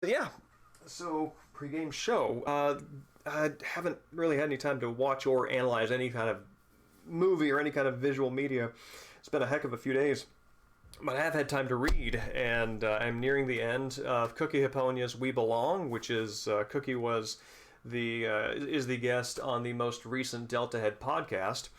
Yeah, so pregame show. I haven't really had any time to watch or analyze any kind of movie or any kind of visual media. It's been a heck of a few days, but I have had time to read, and I'm nearing the end of Cookie Hiponia's "We Belong," which is Cookie was the is the guest on the most recent Deltahead podcast.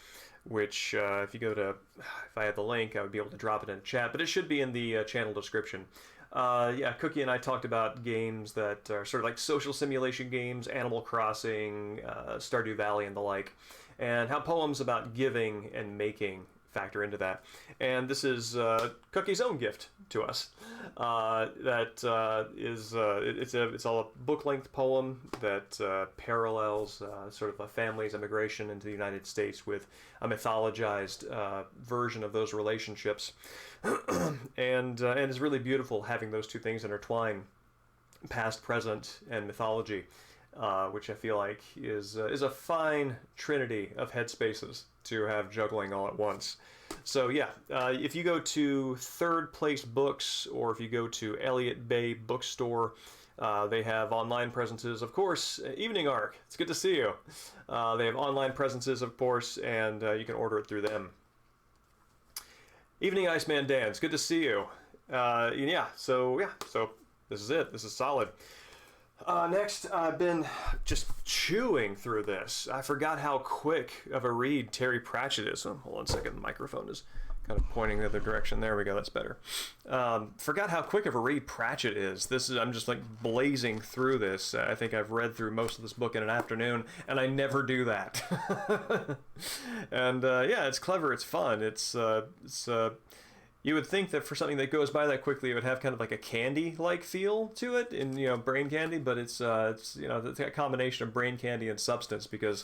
Which, if you go to, if I had the link, I would be able to drop it in chat, but it should be in the channel description. Yeah, Cookie and I talked about games that are sort of like social simulation games, Animal Crossing, Stardew Valley, and the like, and how poems about giving and making factor into that. And this is Cookie's own gift to us. That is it's all a book-length poem that parallels sort of a family's immigration into the United States with a mythologized version of those relationships, and it's really beautiful having those two things intertwine, past, present, and mythology. Which I feel like is a fine trinity of headspaces to have juggling all at once. So yeah, if you go to Third Place Books or if you go to Elliott Bay Bookstore, they have online presences, of course. Evening Arc, it's good to see you. They have online presences, of course, and you can order it through them. Evening Iceman Dan, it's good to see you. So this is it. This is solid. Next, I've been just chewing through this. I forgot how quick of a read Terry Pratchett is. Oh, hold on a second, the microphone is kind of pointing the other direction. There we go, that's better. Forgot how quick of a read Pratchett is. I'm just like blazing through this. I think I've read through most of this book in an afternoon, and I never do that. And yeah, it's clever, it's fun, you would think that for something that goes by that quickly, it would have kind of like a candy-like feel to it, in brain candy. But it's a combination of brain candy and substance because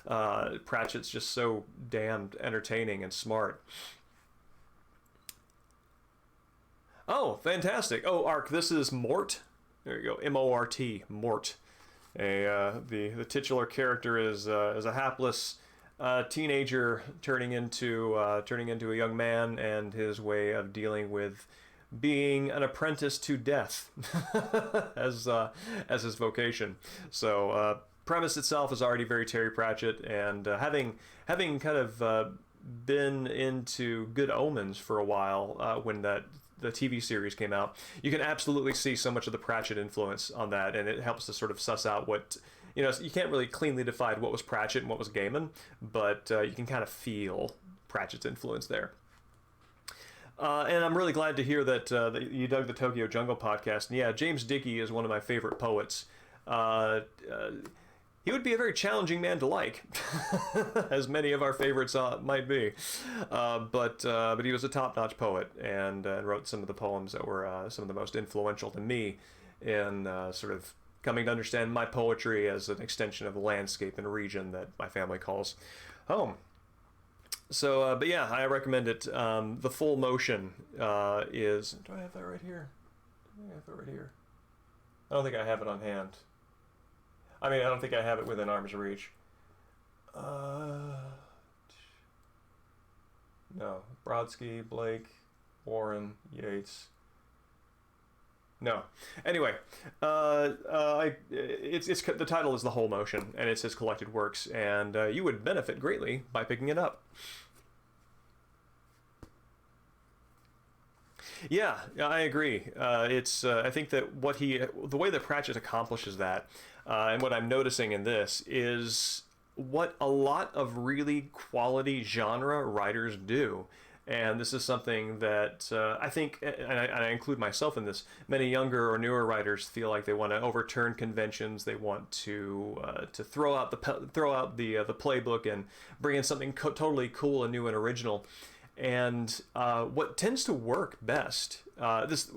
Pratchett's just so damned entertaining and smart. Oh, fantastic! Oh, Ark, this is Mort. There you go, M-O-R-T, Mort. The titular character is a hapless teenager turning into a young man, and his way of dealing with being an apprentice to death as his vocation. So premise itself is already very Terry Pratchett, and having kind of been into Good Omens for a while when the TV series came out, you can absolutely see so much of the Pratchett influence on that, and it helps to sort of suss out what, you can't really cleanly define what was Pratchett and what was Gaiman, but you can kind of feel Pratchett's influence there. And I'm really glad to hear that you dug the Tokyo Jungle podcast. And yeah, James Dickey is one of my favorite poets. He would be a very challenging man to like, as many of our favorites might be. But he was a top-notch poet and wrote some of the poems that were some of the most influential to me in sort of coming to understand my poetry as an extension of the landscape and region that my family calls home. So, but yeah, I recommend it. The Full Motion is... Do I have that right here? I have that right here. I don't think I have it on hand. I mean, I don't think I have it within arm's reach. No. Brodsky, Blake, Warren, Yates. No. Anyway, it's the title is The Whole Motion, and it's his collected works, and you would benefit greatly by picking it up. Yeah, I agree. I think that the way that Pratchett accomplishes that, and what I'm noticing in this is what a lot of really quality genre writers do. And this is something that I think, and I include myself in this, many younger or newer writers feel like they want to overturn conventions. They want to throw out the playbook and bring in something totally cool and new and original. And what tends to work best, I think,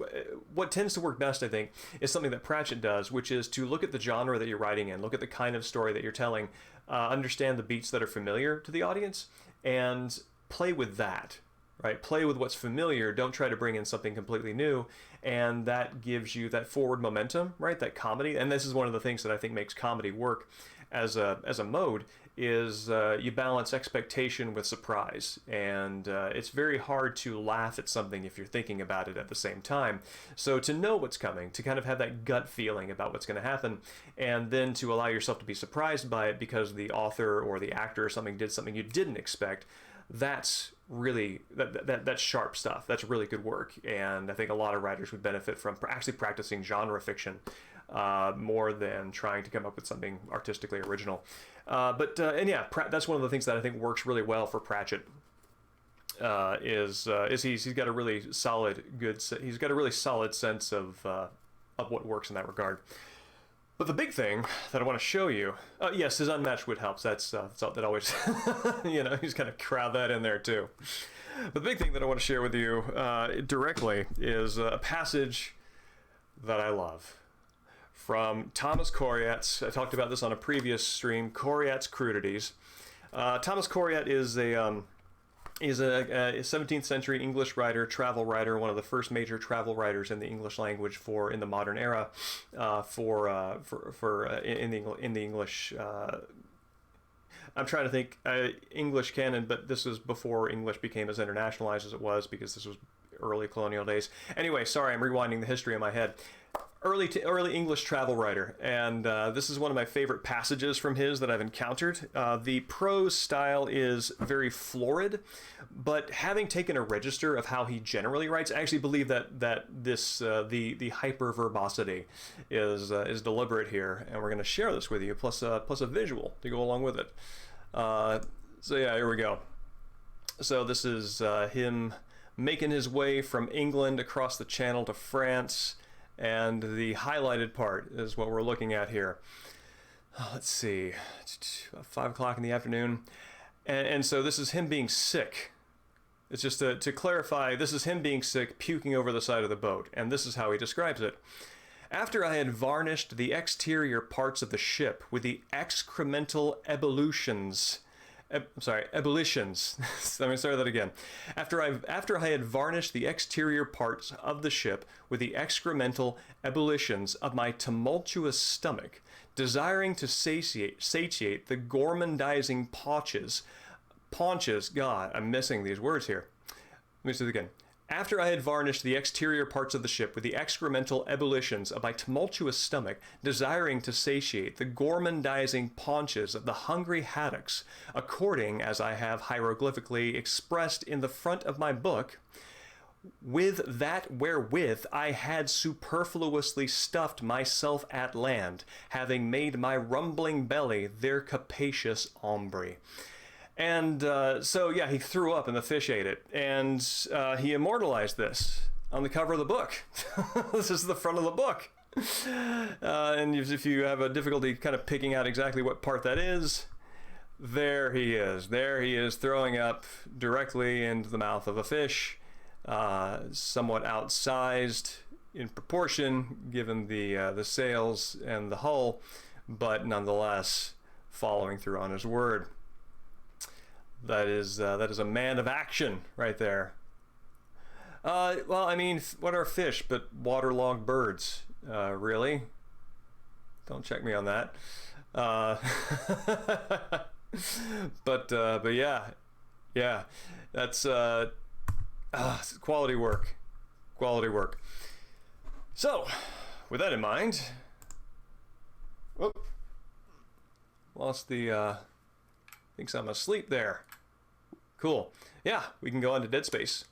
is something that Pratchett does, which is to look at the genre that you're writing in, look at the kind of story that you're telling, understand the beats that are familiar to the audience, and play with that. Right? Play with what's familiar. Don't try to bring in something completely new, and that gives you that forward momentum, right? That comedy, and this is one of the things that I think makes comedy work as a mode, is you balance expectation with surprise, and it's very hard to laugh at something if you're thinking about it at the same time. So to know what's coming, to kind of have that gut feeling about what's going to happen, and then to allow yourself to be surprised by it because the author or the actor or something did something you didn't expect, that's really that's sharp stuff. That's really good work, and I think a lot of writers would benefit from actually practicing genre fiction more than trying to come up with something artistically original. And yeah, that's one of the things that I think works really well for Pratchett. Is he's got a really solid he's got a really solid sense of what works in that regard. But the big thing that I want to show you, yes, his unmatched wit helps. That's that always, he's kind of crowd that in there too. But the big thing that I want to share with you directly is a passage that I love from Thomas Coryat's. I talked about this on a previous stream. Coryat's Crudities. Thomas Coryat is a 17th century English writer, travel writer, one of the first major travel writers in the English language in the modern era, in the English. I'm trying to think English canon, but this was before English became as internationalized as it was, because this was early colonial days. Anyway, sorry, I'm rewinding the history in my head. Early English travel writer, and this is one of my favorite passages from his that I've encountered. The prose style is very florid, but having taken a register of how he generally writes, I actually believe that this the hyper verbosity is deliberate here, and we're going to share this with you, plus a visual to go along with it. So yeah, here we go. So this is him making his way from England across the Channel to France. And the highlighted part is what we're looking at here. Let's see, about 5 o'clock in the afternoon. And so this is him being sick. It's just to clarify, this is him being sick, puking over the side of the boat. And this is how he describes it. After I had varnished the exterior parts of the ship with the excremental ebullitions. Ebullitions. Let me start that again. After I had varnished the exterior parts of the ship with the excremental ebullitions of my tumultuous stomach, desiring to satiate the gormandizing paunches. God, I'm missing these words here. Let me say it again. After I had varnished the exterior parts of the ship with the excremental ebullitions of my tumultuous stomach, desiring to satiate the gormandizing paunches of the hungry haddocks, according as I have hieroglyphically expressed in the front of my book, with that wherewith I had superfluously stuffed myself at land, having made my rumbling belly their capacious ombre. And so, yeah, he threw up and the fish ate it. And he immortalized this on the cover of the book. This is the front of the book. And if you have a difficulty kind of picking out exactly what part that is, there he is. There he is throwing up directly into the mouth of a fish, somewhat outsized in proportion given the sails and the hull, but nonetheless following through on his word. That is a man of action right there. Well, I mean, what are fish but waterlogged birds? Really? Don't check me on that. But yeah, that's quality work. Quality work. So, with that in mind, whoop, lost the. Thinks I'm asleep there. Cool. Yeah, we can go on to Dead Space.